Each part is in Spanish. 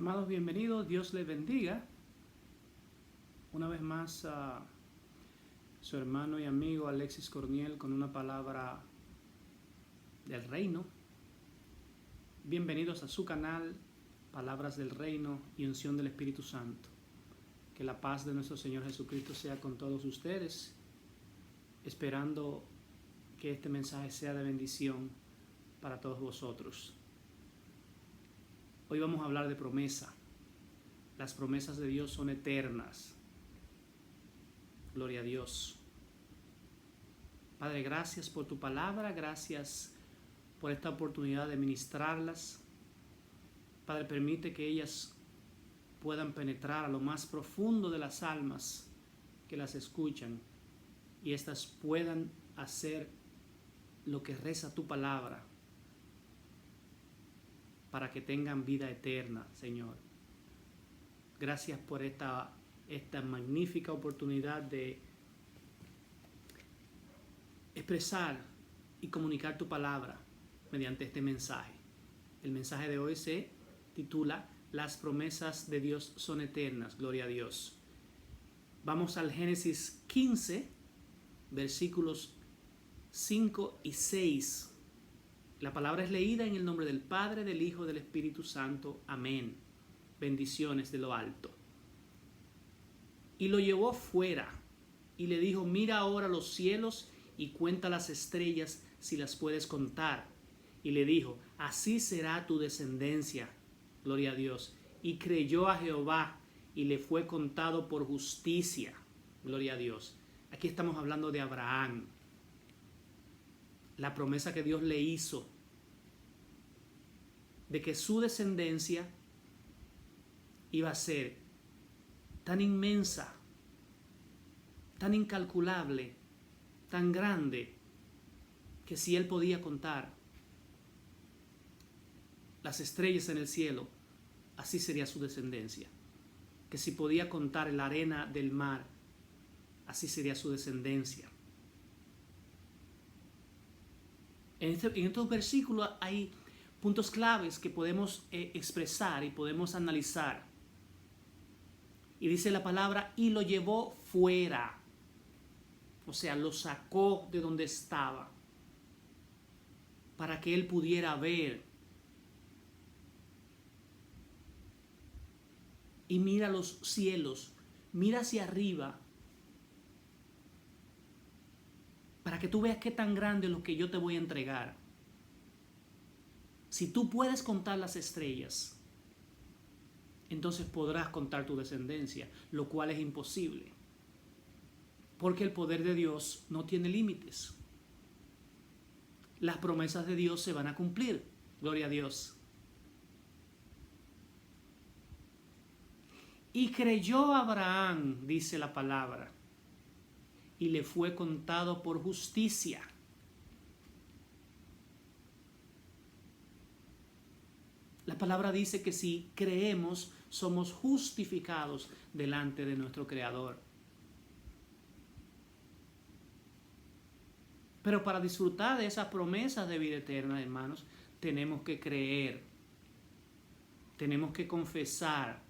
Amados, bienvenidos, Dios les bendiga. Una vez más a su hermano y amigo Alexis Corniel con una palabra del reino. Bienvenidos a su canal, Palabras del Reino y Unción del Espíritu Santo. Que la paz de nuestro Señor Jesucristo sea con todos ustedes, esperando que este mensaje sea de bendición para todos vosotros. Hoy vamos a hablar de promesa. Las promesas de Dios son eternas. Gloria a Dios. Padre, gracias por tu palabra, gracias por esta oportunidad de ministrarlas. Padre, permite que ellas puedan penetrar a lo más profundo de las almas que las escuchan y éstas puedan hacer lo que reza tu palabra para que tengan vida eterna, Señor. Gracias por esta magnífica oportunidad de expresar y comunicar tu palabra mediante este mensaje. El mensaje de hoy se titula Las promesas de Dios son eternas. Gloria a Dios. Vamos al Génesis 15, versículos 5 y 6. La palabra es leída en el nombre del Padre, del Hijo, del Espíritu Santo. Amén. Bendiciones de lo alto. Y lo llevó fuera y le dijo: mira ahora los cielos y cuenta las estrellas si las puedes contar. Y le dijo: así será tu descendencia. Gloria a Dios. Y creyó a Jehová y le fue contado por justicia. Gloria a Dios. Aquí estamos hablando de Abraham. La promesa que Dios le hizo de que su descendencia iba a ser tan inmensa, tan incalculable, tan grande, que si él podía contar las estrellas en el cielo, así sería su descendencia. Que si podía contar la arena del mar, así sería su descendencia. En estos versículos hay puntos claves que podemos expresar y podemos analizar. Y dice la palabra: y lo llevó fuera. O sea, lo sacó de donde estaba para que él pudiera ver. Y mira los cielos, mira hacia arriba, para que tú veas qué tan grande es lo que yo te voy a entregar. Si tú puedes contar las estrellas, entonces podrás contar tu descendencia, lo cual es imposible. Porque el poder de Dios no tiene límites. Las promesas de Dios se van a cumplir. Gloria a Dios. Y creyó Abraham, dice la palabra, y le fue contado por justicia. La palabra dice que si creemos, somos justificados delante de nuestro Creador. Pero para disfrutar de esas promesas de vida eterna, hermanos, tenemos que creer. Tenemos que confesar.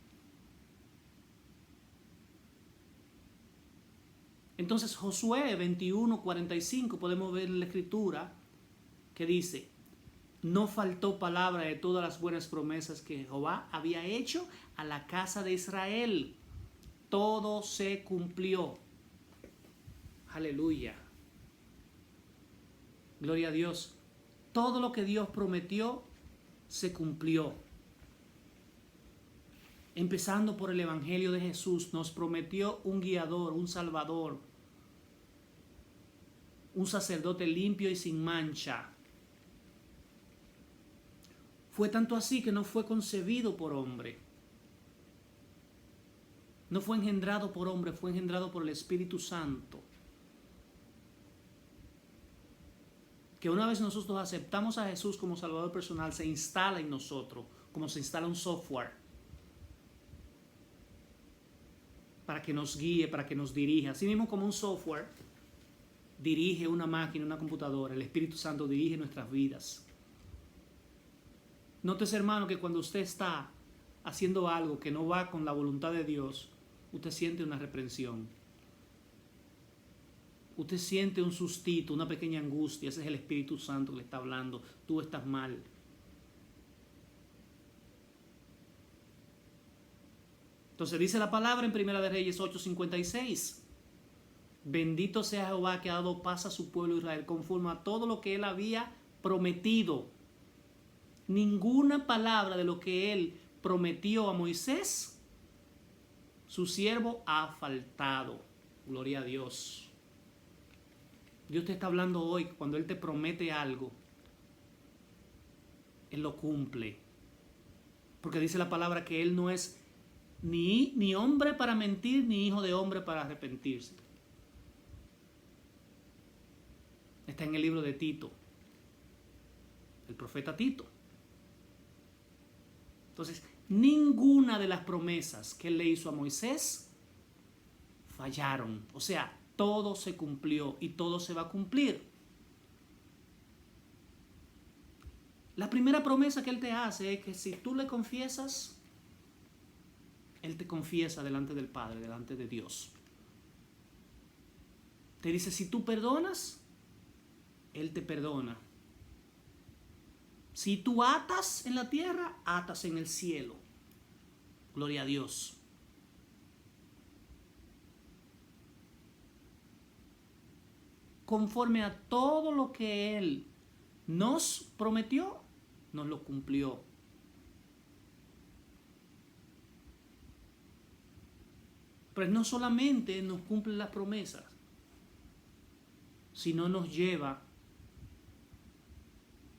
Entonces, Josué 21:45, podemos ver en la Escritura que dice: no faltó palabra de todas las buenas promesas que Jehová había hecho a la casa de Israel. Todo se cumplió. Aleluya. Gloria a Dios. Todo lo que Dios prometió se cumplió. Empezando por el Evangelio de Jesús, nos prometió un guiador, un salvador, un sacerdote limpio y sin mancha. Fue tanto así que no fue concebido por hombre. No fue engendrado por hombre, fue engendrado por el Espíritu Santo. Que una vez nosotros aceptamos a Jesús como Salvador personal, se instala en nosotros, como se instala un software, para que nos guíe, para que nos dirija. Así mismo como un software dirige una máquina, una computadora, el Espíritu Santo dirige nuestras vidas. Nótese, hermano, que cuando usted está haciendo algo que no va con la voluntad de Dios, usted siente una reprensión. Usted siente un sustito, una pequeña angustia. Ese es el Espíritu Santo que le está hablando. Tú estás mal. Entonces dice la palabra en Primera de Reyes 8:56. Bendito sea Jehová que ha dado paz a su pueblo Israel conforme a todo lo que él había prometido. Ninguna palabra de lo que él prometió a Moisés, su siervo, ha faltado. Gloria a Dios. Dios te está hablando hoy. Cuando Él te promete algo, Él lo cumple. Porque dice la palabra que Él no es ni hombre para mentir, ni hijo de hombre para arrepentirse. Está en el libro de Tito, el profeta Tito. Entonces, ninguna de las promesas que Él le hizo a Moisés fallaron. O sea, todo se cumplió y todo se va a cumplir. La primera promesa que Él te hace es que si tú le confiesas, Él te confiesa delante del Padre, delante de Dios. Te dice, si tú perdonas, Él te perdona. Si tú atas en la tierra, atas en el cielo. Gloria a Dios. Conforme a todo lo que Él nos prometió, nos lo cumplió. Pero no solamente nos cumple las promesas, sino nos lleva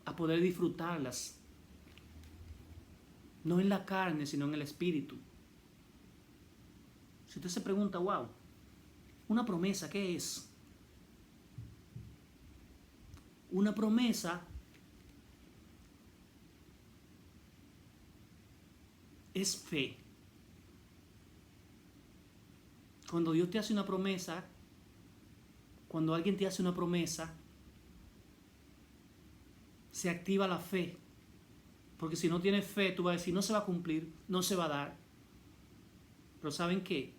a poder disfrutarlas, no en la carne, sino en el espíritu. Si usted se pregunta, wow, una promesa, ¿qué es? Una promesa es fe. Cuando Dios te hace una promesa, cuando alguien te hace una promesa, se activa la fe. Porque si no tienes fe, tú vas a decir, no se va a cumplir, no se va a dar. Pero ¿saben qué?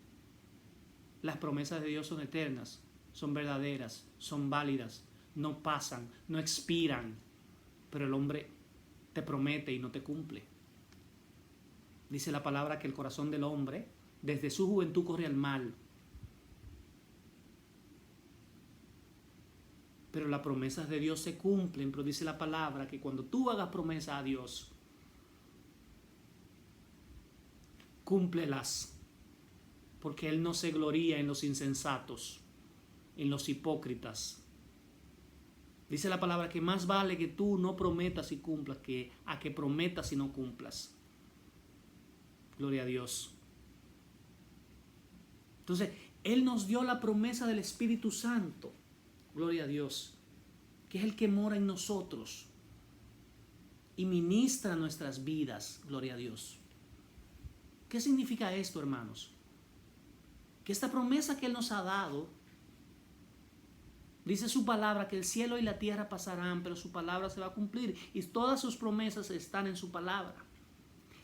Las promesas de Dios son eternas, son verdaderas, son válidas, no pasan, no expiran. Pero el hombre te promete y no te cumple. Dice la palabra que el corazón del hombre, desde su juventud, corre al mal. Pero las promesas de Dios se cumplen. Pero dice la palabra que cuando tú hagas promesa a Dios, cúmplelas. Porque Él no se gloría en los insensatos, en los hipócritas. Dice la palabra que más vale que tú no prometas y cumplas que a que prometas y no cumplas. Gloria a Dios. Entonces, Él nos dio la promesa del Espíritu Santo. Gloria a Dios. Que es el que mora en nosotros y ministra nuestras vidas. Gloria a Dios. ¿Qué significa esto, hermanos? Que esta promesa que Él nos ha dado, dice su palabra que el cielo y la tierra pasarán, pero su palabra se va a cumplir. Y todas sus promesas están en su palabra.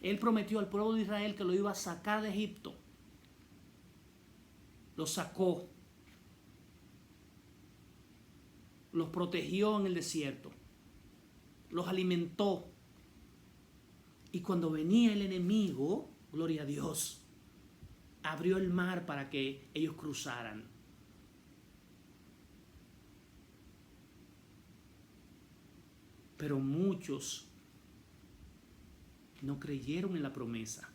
Él prometió al pueblo de Israel que lo iba a sacar de Egipto. Los sacó. Los protegió en el desierto. Los alimentó. Y cuando venía el enemigo, gloria a Dios, abrió el mar para que ellos cruzaran. Pero muchos no creyeron en la promesa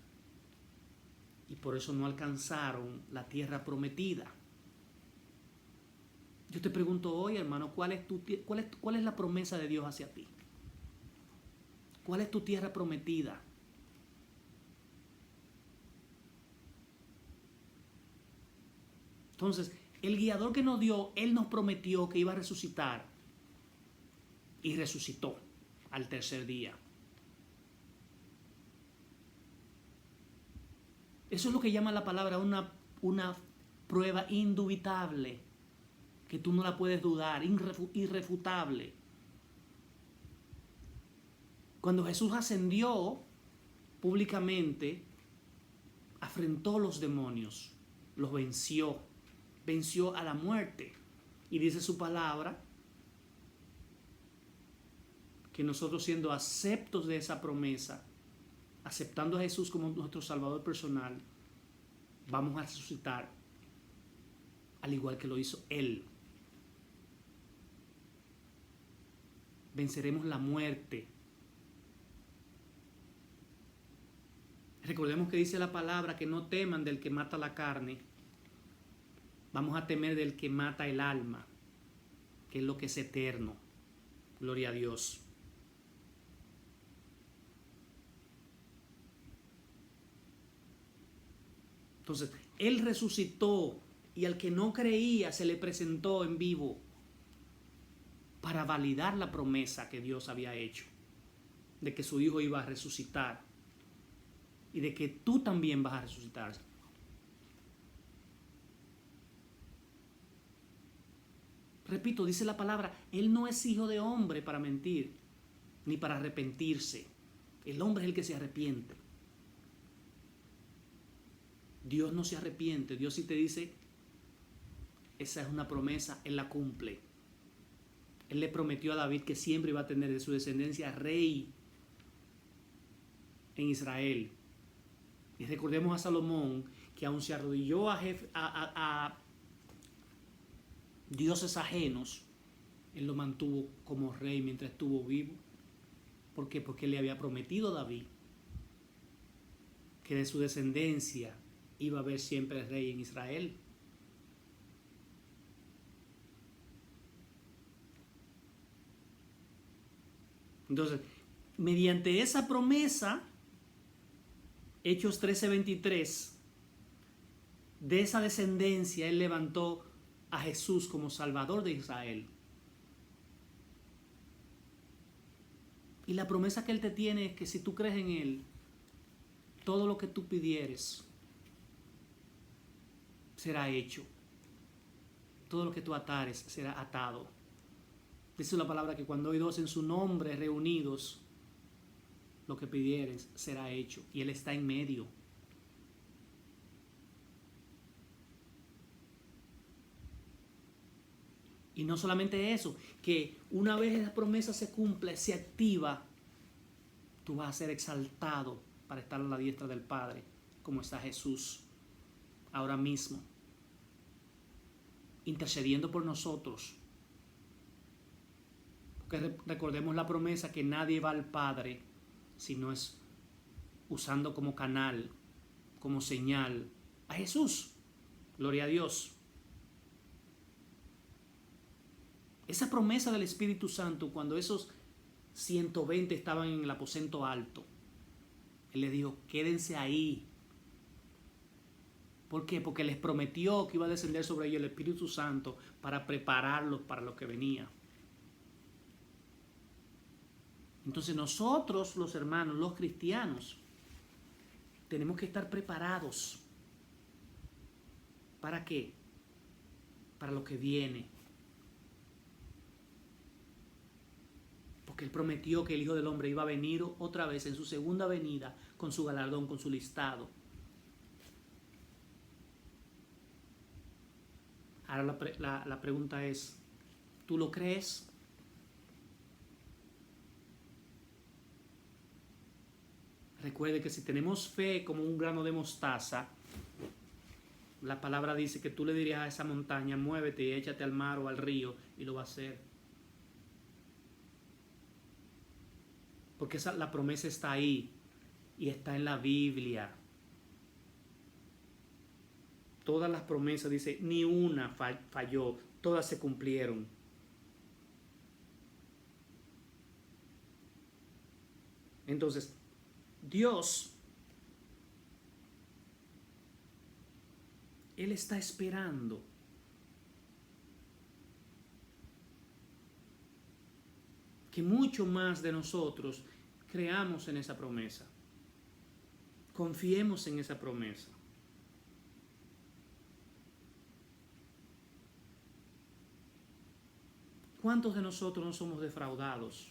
y por eso no alcanzaron la tierra prometida. Yo te pregunto hoy, hermano, ¿cuál es la promesa de Dios hacia ti? ¿Cuál es tu tierra prometida? Entonces, el guiador que nos dio, Él nos prometió que iba a resucitar y resucitó al tercer día. Eso es lo que llama la palabra una prueba indubitable, que tú no la puedes dudar, irrefutable. Cuando Jesús ascendió públicamente afrentó los demonios, los venció, venció a la muerte. Y dice su palabra que nosotros, siendo aceptos de esa promesa, aceptando a Jesús como nuestro Salvador personal, vamos a resucitar al igual que lo hizo Él. Venceremos la muerte. Recordemos que dice la palabra que no teman del que mata la carne. Vamos a temer del que mata el alma, que es lo que es eterno. Gloria a Dios. Entonces, Él resucitó y al que no creía se le presentó en vivo para validar la promesa que Dios había hecho de que su Hijo iba a resucitar y de que tú también vas a resucitar. Repito, dice la palabra, Él no es hijo de hombre para mentir, ni para arrepentirse. El hombre es el que se arrepiente. Dios no se arrepiente. Dios sí te dice, esa es una promesa, Él la cumple. Él le prometió a David que siempre iba a tener de su descendencia rey en Israel. Y recordemos a Salomón, que aun se arrodilló a dioses ajenos, Él lo mantuvo como rey mientras estuvo vivo. ¿Por qué? Porque Él le había prometido a David que de su descendencia iba a haber siempre rey en Israel. Entonces, mediante esa promesa, Hechos 13:23, de esa descendencia Él levantó a Jesús como Salvador de Israel. Y la promesa que Él te tiene es que si tú crees en Él, todo lo que tú pidieres será hecho. Todo lo que tú atares será atado. Dice la palabra que cuando hay dos en su nombre reunidos, lo que pidieres será hecho. Y Él está en medio. Y no solamente eso, que una vez esa promesa se cumple, se activa, tú vas a ser exaltado para estar a la diestra del Padre, como está Jesús ahora mismo, intercediendo por nosotros. Porque recordemos la promesa que nadie va al Padre si no es usando como canal, como señal a Jesús. Gloria a Dios. Esa promesa del Espíritu Santo, cuando esos 120 estaban en el aposento alto, Él les dijo, quédense ahí. ¿Por qué? Porque les prometió que iba a descender sobre ellos el Espíritu Santo para prepararlos para lo que venía. Entonces nosotros, los hermanos, los cristianos, tenemos que estar preparados. ¿Para qué? Para lo que viene. Porque Él prometió que el Hijo del Hombre iba a venir otra vez en su segunda venida con su galardón, con su listado. Ahora la pregunta es, ¿tú lo crees? Recuerde que si tenemos fe como un grano de mostaza, la palabra dice que tú le dirías a esa montaña, muévete y échate al mar o al río, y lo va a hacer. Porque la promesa está ahí y está en la Biblia. Todas las promesas, dice, ni una falló, todas se cumplieron. Entonces, Dios, Él está esperando que mucho más de nosotros creamos en esa promesa. Confiemos en esa promesa. ¿Cuántos de nosotros no somos defraudados?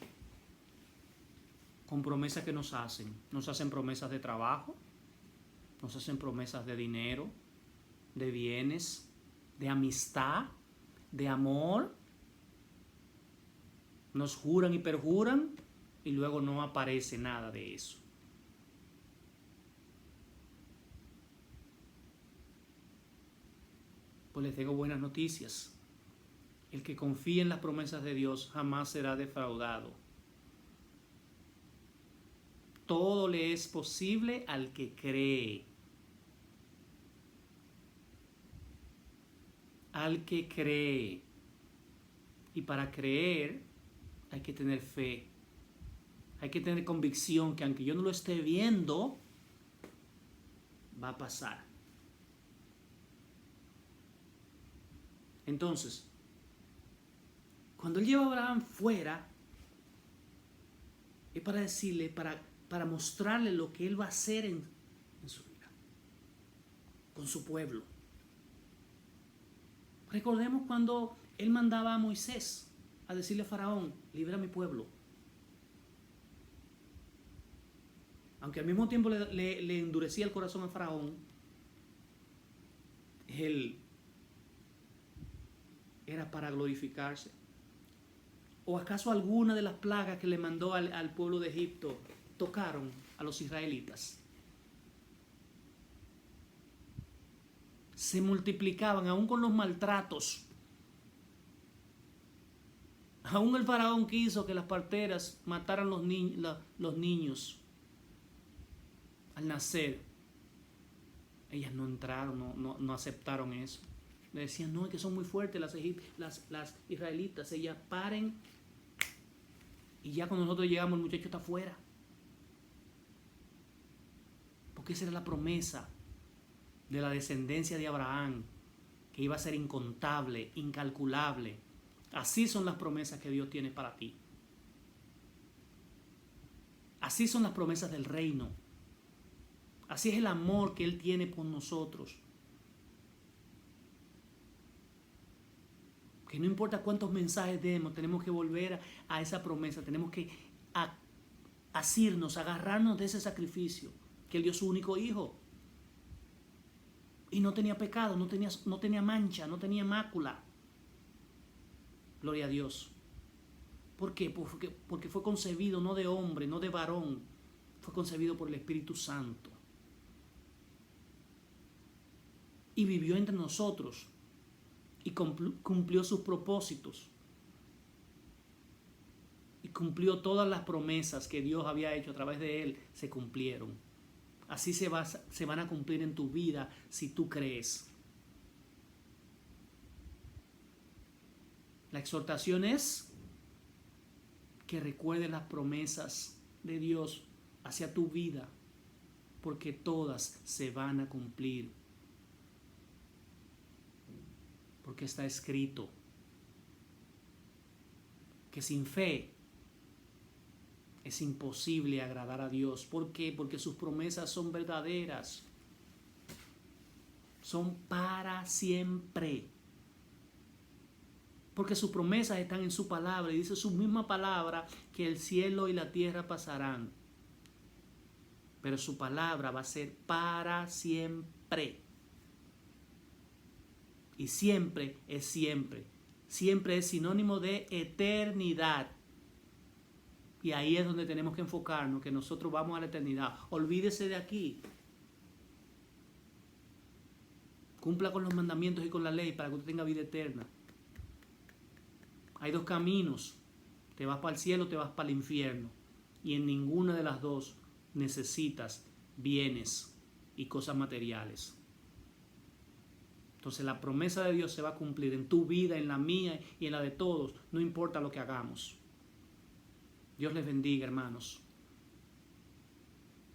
con promesas que nos hacen. Nos hacen promesas de trabajo, nos hacen promesas de dinero, de bienes, de amistad, de amor. Nos juran y perjuran y luego no aparece nada de eso. Pues les tengo buenas noticias. El que confía en las promesas de Dios jamás será defraudado. Todo le es posible al que cree. Al que cree. Y para creer hay que tener fe. Hay que tener convicción que aunque yo no lo esté viendo, va a pasar. Entonces, cuando él lleva a Abraham fuera, es para decirle, para mostrarle lo que él va a hacer en su vida, con su pueblo. Recordemos cuando él mandaba a Moisés a decirle a Faraón, libera a mi pueblo. Aunque al mismo tiempo le endurecía el corazón a Faraón, él era para glorificarse. ¿O acaso alguna de las plagas que le mandó al pueblo de Egipto tocaron a los israelitas? Se multiplicaban aún con los maltratos. Aún el faraón quiso que las parteras mataran los niños al nacer. Ellas no entraron, no aceptaron eso. Le decían, no, es que son muy fuertes las israelitas. Ellas paren. Y ya cuando nosotros llegamos, el muchacho está afuera. Porque esa era la promesa de la descendencia de Abraham, que iba a ser incontable, incalculable. Así son las promesas que Dios tiene para ti. Así son las promesas del reino. Así es el amor que Él tiene por nosotros. Que no importa cuántos mensajes demos, tenemos que volver a esa promesa. Tenemos que asirnos, agarrarnos de ese sacrificio. Que Él dio su único hijo. Y no tenía pecado, no tenía mancha, no tenía mácula. Gloria a Dios. ¿Por qué? Porque fue concebido no de hombre, no de varón. Fue concebido por el Espíritu Santo. Y vivió entre nosotros. Y cumplió sus propósitos. Y cumplió todas las promesas que Dios había hecho a través de Él. Se cumplieron. Así se van a cumplir en tu vida si tú crees. La exhortación es que recuerdes las promesas de Dios hacia tu vida, porque todas se van a cumplir. Porque está escrito que sin fe es imposible agradar a Dios. ¿Por qué? Porque sus promesas son verdaderas. Son para siempre. Porque sus promesas están en su palabra. Y dice su misma palabra que el cielo y la tierra pasarán. Pero su palabra va a ser para siempre. Y siempre es siempre. Siempre es sinónimo de eternidad. Y ahí es donde tenemos que enfocarnos, que nosotros vamos a la eternidad. Olvídese de aquí. Cumpla con los mandamientos y con la ley para que usted tenga vida eterna. Hay dos caminos. Te vas para el cielo, te vas para el infierno. Y en ninguna de las dos necesitas bienes y cosas materiales. Entonces la promesa de Dios se va a cumplir en tu vida, en la mía y en la de todos. No importa lo que hagamos. Dios les bendiga, hermanos.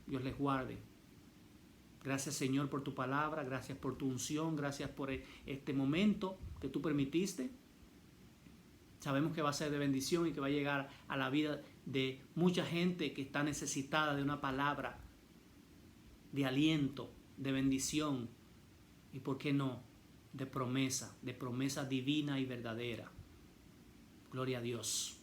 Dios les guarde. Gracias, Señor, por tu palabra. Gracias por tu unción. Gracias por este momento que tú permitiste. Sabemos que va a ser de bendición y que va a llegar a la vida de mucha gente que está necesitada de una palabra de aliento, de bendición y, ¿por qué no?, de promesa divina y verdadera. Gloria a Dios.